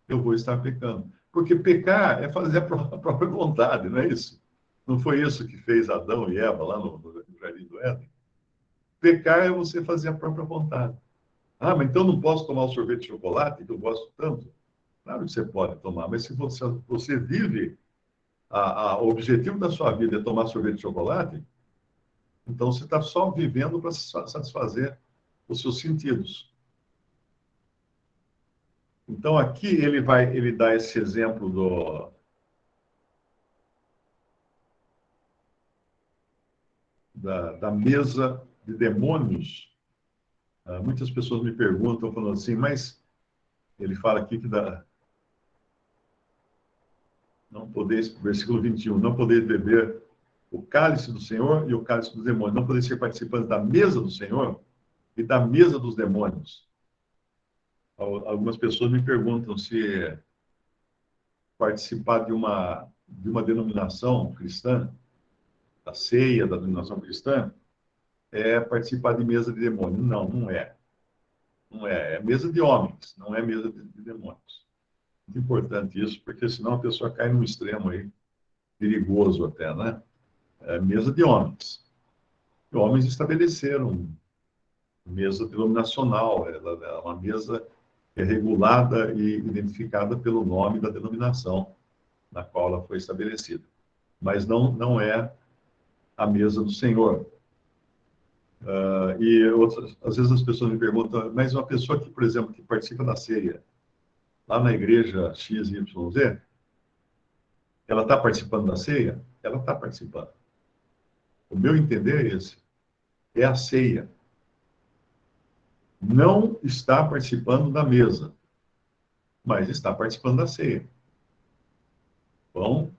Eu vou estar pecando. Porque pecar é fazer a própria vontade, não é isso? Não foi isso que fez Adão e Eva lá no Jardim do Éden? Pecar é você fazer a própria vontade. Ah, mas então não posso tomar o sorvete de chocolate, que eu gosto tanto? Claro que você pode tomar, mas se você vive, o objetivo da sua vida é tomar sorvete de chocolate, então você está só vivendo para satisfazer os seus sentidos. Então aqui ele dá esse exemplo da mesa de demônios. Muitas pessoas me perguntam, falando assim, mas ele fala aqui que não podeis, versículo 21, não podeis beber o cálice do Senhor e o cálice dos demônios, não podeis ser participantes da mesa do Senhor e da mesa dos demônios. Algumas pessoas me perguntam se participar de uma denominação cristã, da ceia da denominação cristã, é participar de mesa de demônios. Não, não é. Não é. É mesa de homens, não é mesa de demônios. Muito importante isso, porque senão a pessoa cai num extremo aí, perigoso até, né? É mesa de homens. E homens estabeleceram mesa denominacional, ela é uma mesa que é regulada e identificada pelo nome da denominação na qual ela foi estabelecida. Mas não é a mesa do Senhor. Às vezes as pessoas me perguntam, mas uma pessoa que, por exemplo, que participa da ceia, lá na igreja XYZ, ela está participando da ceia? Ela está participando. O meu entender é esse. É a ceia. Não está participando da mesa, mas está participando da ceia. Pão,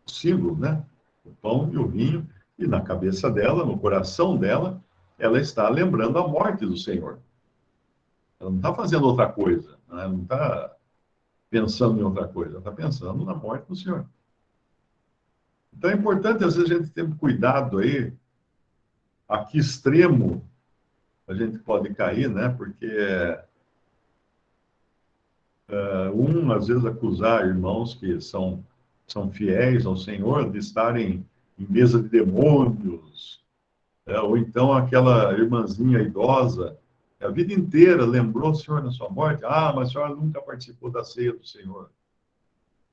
símbolo, né? O pão e o vinho, e na cabeça dela, no coração dela, ela está lembrando a morte do Senhor. Ela não está fazendo outra coisa, né? Ela não está pensando em outra coisa, ela está pensando na morte do Senhor. Então é importante, às vezes, a gente ter cuidado aí, a que extremo a gente pode cair, né? Porque às vezes, acusar irmãos que são fiéis ao Senhor de estarem em mesa de demônios, ou então aquela irmãzinha idosa, a vida inteira lembrou o Senhor na sua morte, mas a senhora nunca participou da ceia do Senhor.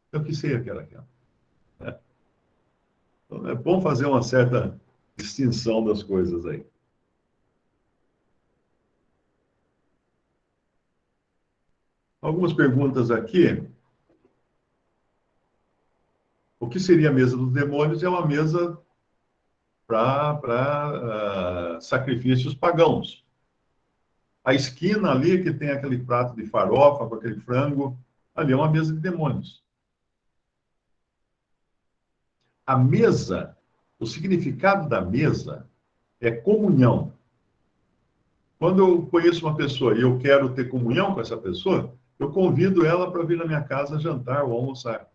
Então, que ceia que era aquela? Então, é bom fazer uma certa distinção das coisas aí. Algumas perguntas aqui. O que seria a mesa dos demônios? É uma mesa para sacrifícios pagãos. A esquina ali, que tem aquele prato de farofa com aquele frango, ali é uma mesa de demônios. A mesa, o significado da mesa é comunhão. Quando eu conheço uma pessoa e eu quero ter comunhão com essa pessoa, eu convido ela para vir na minha casa jantar ou almoçar.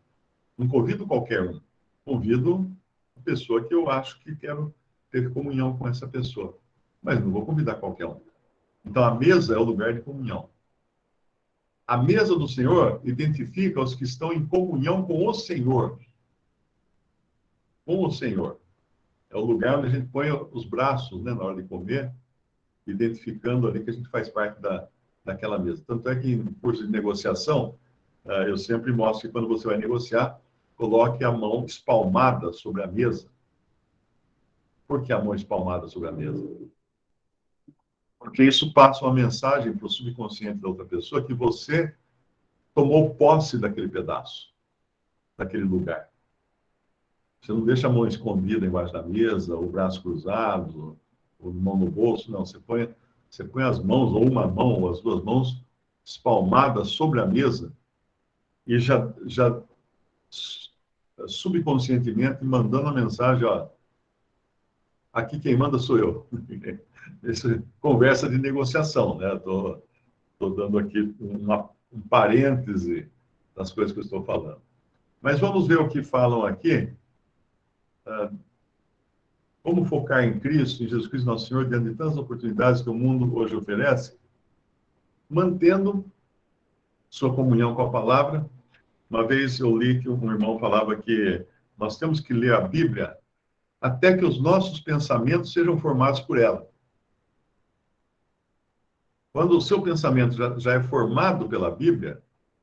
Não convido qualquer um. Convido uma pessoa que eu acho que quero ter comunhão com essa pessoa. Mas não vou convidar qualquer um. Então, a mesa é o lugar de comunhão. A mesa do Senhor identifica os que estão em comunhão com o Senhor. Com o Senhor. É o lugar onde a gente põe os braços, né, na hora de comer, identificando ali que a gente faz parte daquela mesa. Tanto é que em curso de negociação, eu sempre mostro que quando você vai negociar, coloque a mão espalmada sobre a mesa. Por que a mão espalmada sobre a mesa? Porque isso passa uma mensagem para o subconsciente da outra pessoa que você tomou posse daquele pedaço, daquele lugar. Você não deixa a mão escondida embaixo da mesa, o braço cruzado, ou mão no bolso, não. Você põe as mãos, ou uma mão, ou as duas mãos, espalmadas sobre a mesa, e já subconscientemente mandando a mensagem, ó, aqui quem manda sou eu. Isso é conversa de negociação, né? Estou dando aqui um parêntese das coisas que eu estou falando. Mas vamos ver o que falam aqui. Como focar em Cristo, em Jesus Cristo, nosso Senhor, diante de tantas oportunidades que o mundo hoje oferece, mantendo sua comunhão com a palavra. Uma vez eu li que um irmão falava que nós temos que ler a Bíblia até que os nossos pensamentos sejam formados por ela. Quando o seu pensamento já é formado pela Bíblia,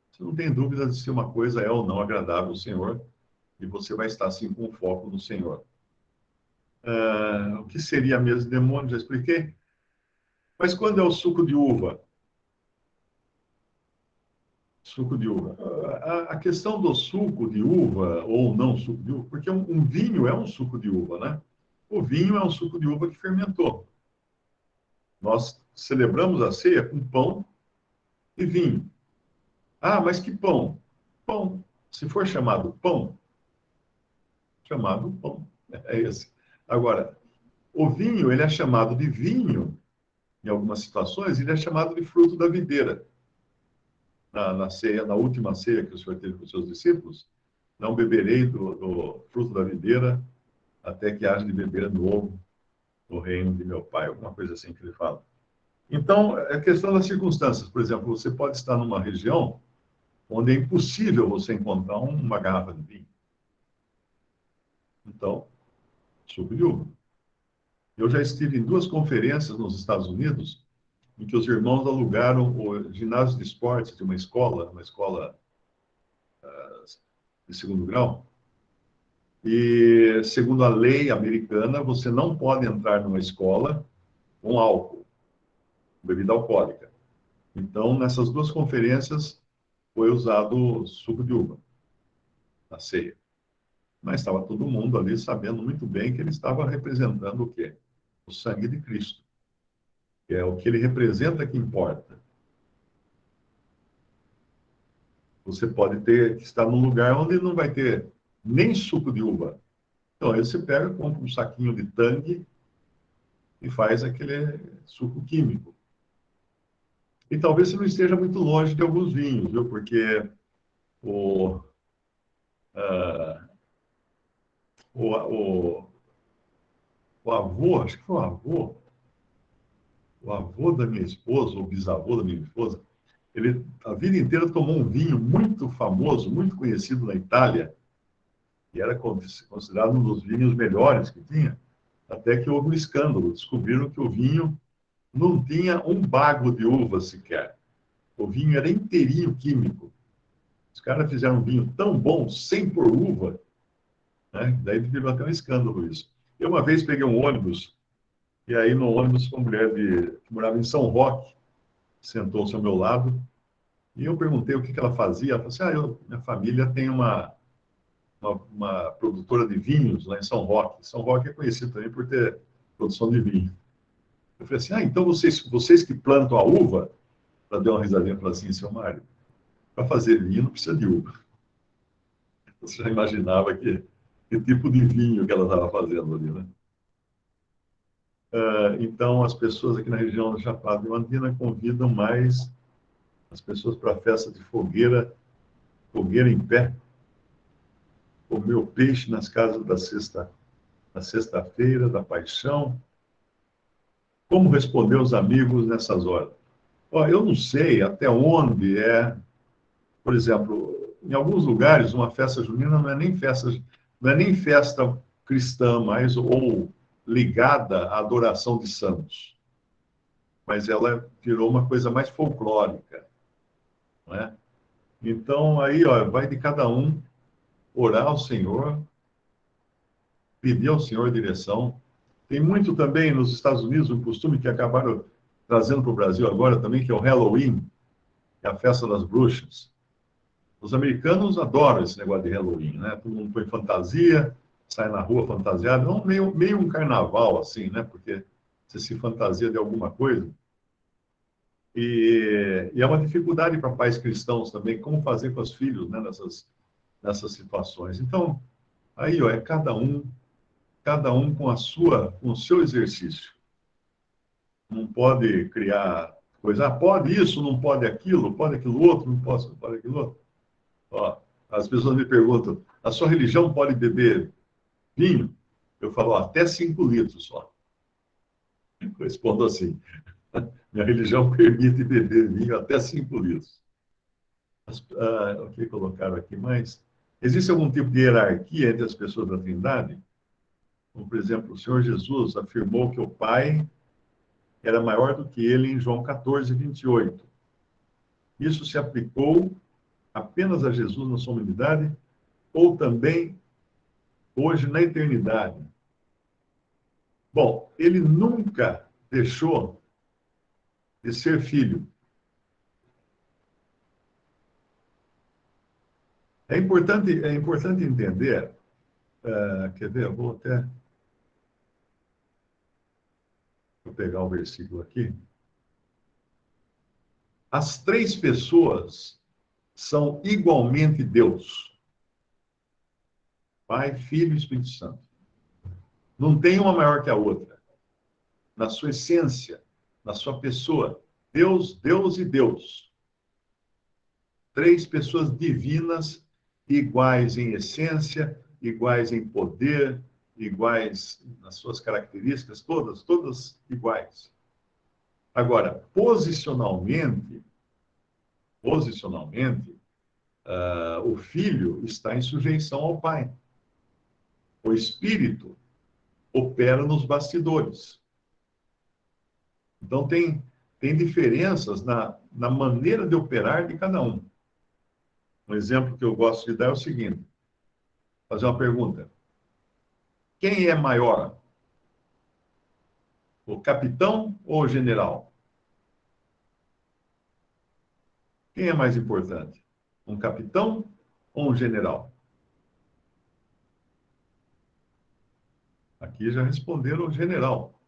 você não tem dúvida de se uma coisa é ou não agradável ao Senhor, e você vai estar, assim, com foco no Senhor. O que seria a mesa de demônios? Já expliquei. Mas quando é o suco de uva? Suco de uva. A questão do suco de uva, ou não suco de uva, porque um vinho é um suco de uva, né? O vinho é um suco de uva que fermentou. Nós celebramos a ceia com pão e vinho. Ah, mas que pão? Pão. Se for chamado pão, chamado pão. É esse. Agora, o vinho, ele é chamado de vinho, em algumas situações, ele é chamado de fruto da videira. Na ceia, na última ceia que o Senhor teve com os seus discípulos, não beberei do fruto da videira até que haja de beber novo no reino de meu Pai, alguma coisa assim que ele fala. Então, é questão das circunstâncias. Por exemplo, você pode estar numa região onde é impossível você encontrar uma garrafa de vinho. Então, suco de uva. Eu já estive em 2 conferências nos Estados Unidos, em que os irmãos alugaram o ginásio de esportes de uma escola de segundo grau, e, segundo a lei americana, você não pode entrar numa escola com álcool, bebida alcoólica. Então, nessas 2 conferências, foi usado suco de uva na ceia. Mas estava todo mundo ali sabendo muito bem que ele estava representando o quê? O sangue de Cristo. Que é o que ele representa que importa. Você pode estar num lugar onde não vai ter nem suco de uva. Então, aí você pega, compra um saquinho de Tang e faz aquele suco químico. E talvez você não esteja muito longe de alguns vinhos, viu? Porque o, uh, o, o avô, acho que foi o avô da minha esposa, ou bisavô da minha esposa, ele a vida inteira tomou um vinho muito famoso, muito conhecido na Itália, e era considerado um dos vinhos melhores que tinha, até que houve um escândalo. Descobriram que o vinho não tinha um bago de uva sequer. O vinho era inteirinho químico. Os caras fizeram um vinho tão bom, sem pôr uva, né? Daí virou até um escândalo isso. Eu uma vez peguei um ônibus, e aí no ônibus uma mulher que morava em São Roque, sentou-se ao meu lado, e eu perguntei o que ela fazia. Ela falou assim, minha família tem uma produtora de vinhos lá em São Roque. São Roque é conhecido também por ter produção de vinho. Eu falei assim, então vocês que plantam a uva, ela deu uma risadinha e falou assim, seu Mário, para fazer vinho não precisa de uva. Você já imaginava que tipo de vinho que ela estava fazendo ali, né? Então, as pessoas aqui na região da Chapada Diamantina convidam mais as pessoas para a festa de fogueira em pé, comer o peixe nas casas na sexta-feira da paixão. Como responder os amigos nessas horas? Ó, eu não sei até onde é, por exemplo, em alguns lugares uma festa junina não é nem festa cristã, mas ou ligada à adoração de santos, mas ela virou uma coisa mais folclórica, não é? Então aí, ó, vai de cada um orar ao Senhor, pedir ao Senhor direção. Tem muito também nos Estados Unidos um costume que acabaram trazendo para o Brasil agora também, que é o Halloween, que é a festa das bruxas. Os americanos adoram esse negócio de Halloween, né? Todo mundo põe fantasia, sai na rua fantasiado, não meio um carnaval assim, né? Porque você se fantasia de alguma coisa. E é uma dificuldade para pais cristãos também, como fazer com os filhos, né? Nessas situações. Então, aí, ó, é cada um com o seu exercício. Não pode criar coisa, pode isso, não pode aquilo outro, não posso, não pode aquilo outro. Ó, as pessoas me perguntam, a sua religião pode beber vinho? Eu falo, ó, até 5 litros só. Eu respondo assim, minha religião permite beber vinho até 5 litros. O que colocaram aqui mais? Existe algum tipo de hierarquia entre as pessoas da Trindade? Como, por exemplo, o Senhor Jesus afirmou que o Pai era maior do que ele em João 14, 28. Isso se aplicou apenas a Jesus na sua humanidade ou também hoje na eternidade? Bom, ele nunca deixou de ser filho. É importante entender, quer ver, eu vou até vou pegar o versículo aqui. As três pessoas são igualmente Deus. Pai, Filho e Espírito Santo. Não tem uma maior que a outra. Na sua essência, na sua pessoa. Deus, Deus e Deus. Três pessoas divinas, iguais em essência, iguais em poder, iguais nas suas características, todas iguais. Agora, posicionalmente, o filho está em sujeição ao pai. O espírito opera nos bastidores. Então, tem diferenças na maneira de operar de cada um. Um exemplo que eu gosto de dar é o seguinte: fazer uma pergunta. Quem é maior? O capitão ou o general? Quem é mais importante? Um capitão ou um general? Aqui já responderam o general.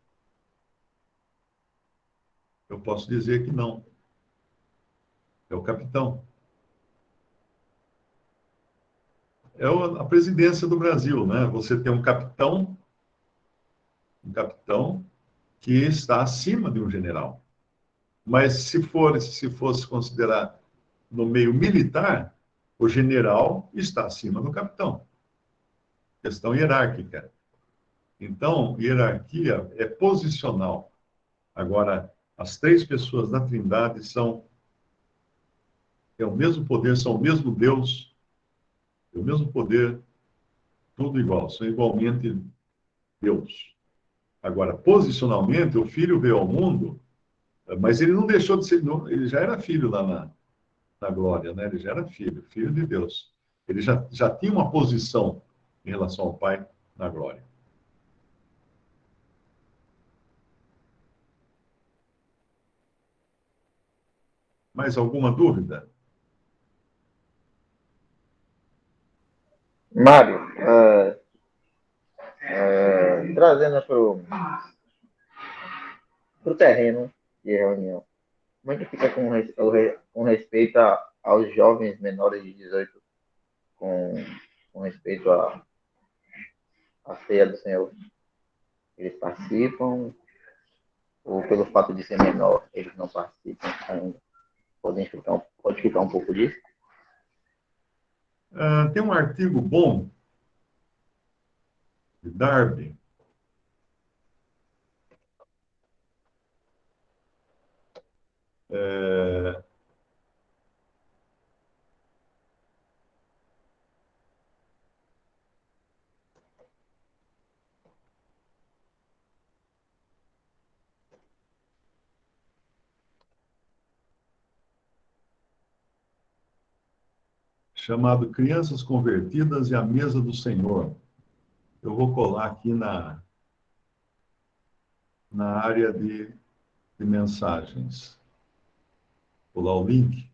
Eu posso dizer que não. É o capitão. É a presidência do Brasil, né? Você tem um capitão que está acima de um general. Mas se fosse considerar no meio militar, o general está acima do capitão. Questão hierárquica. Então, hierarquia é posicional. Agora, as três pessoas da Trindade é o mesmo poder, são o mesmo Deus, é o mesmo poder, tudo igual, são igualmente Deus. Agora, posicionalmente, o filho veio ao mundo, mas ele não deixou de ser, ele já era filho lá na glória, né? Ele já era filho de Deus. Ele já tinha uma posição em relação ao Pai na glória. Mais alguma dúvida? Mário, trazendo para o terreno de reunião, como é que fica com respeito aos jovens menores de 18, com, com respeito à ceia do Senhor? Eles participam, ou pelo fato de ser menor, eles não participam ainda? Pode explicar um pouco disso? Tem um artigo bom de Darby, chamado Crianças Convertidas e a Mesa do Senhor. Eu vou colar aqui na área de mensagens. Vou colar o link.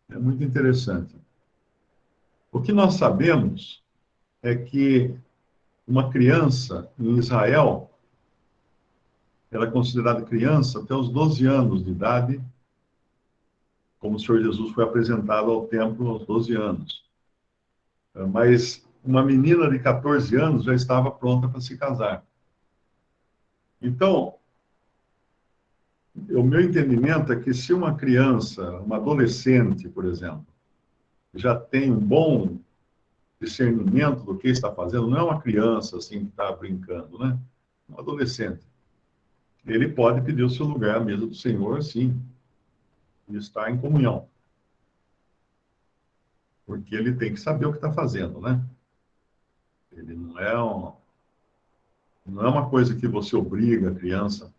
É muito interessante. O que nós sabemos é que uma criança em Israel, ela é considerada criança até os 12 anos de idade, como o Senhor Jesus foi apresentado ao templo aos 12 anos. Mas uma menina de 14 anos já estava pronta para se casar. Então, o meu entendimento é que se uma criança, uma adolescente, por exemplo, já tem um bom discernimento do que está fazendo, não é uma criança assim que está brincando, né? Um adolescente. Ele pode pedir o seu lugar à mesa do Senhor, sim, e estar em comunhão. Porque ele tem que saber o que está fazendo, né? Ele não é uma coisa que você obriga a criança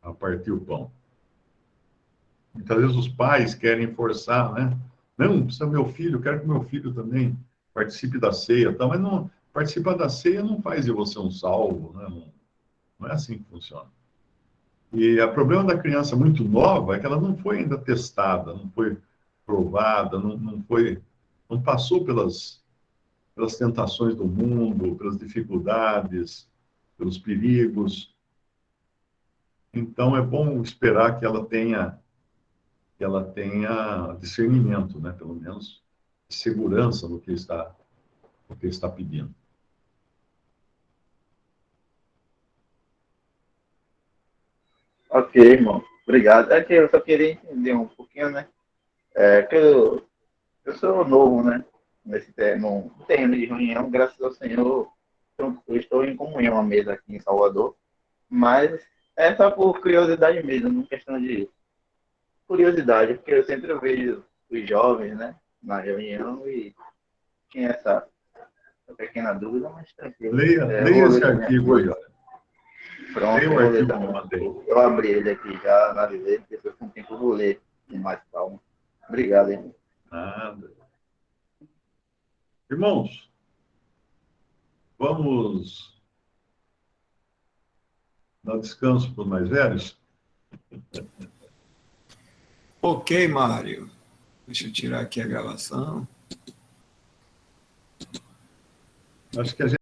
a partir o pão. Muitas vezes os pais querem forçar, né? Não, precisa meu filho, eu quero que meu filho também participe da ceia, tá? Mas não, participar da ceia não faz de você um salvo, né? Não é assim que funciona. E o problema da criança muito nova é que ela não foi ainda testada, não foi provada, não passou pelas tentações do mundo, pelas dificuldades, pelos perigos. Então é bom esperar que ela tenha discernimento, né? Pelo menos segurança no que está pedindo. Ok, irmão. Obrigado. É que eu só queria entender um pouquinho, né? É que eu sou novo, né? Nesse terreno de reunião, graças ao Senhor, eu estou em comunhão à mesa aqui em Salvador. Mas é só por curiosidade mesmo, não questão de curiosidade, porque eu sempre vejo os jovens, né? Na reunião e tinha essa pequena dúvida, mas tranquilo. Eu Leia vou esse ler também. artigo aí, olha. Pronto, Leia o eu vou ler artigo que eu também. mandei. Eu abri ele aqui já, analisei, depois com o tempo eu vou ler com mais calma. Obrigado, irmão. Nada. Irmãos, vamos dar descanso para os mais velhos? Ok, Mário. Deixa eu tirar aqui a gravação. Acho que a gente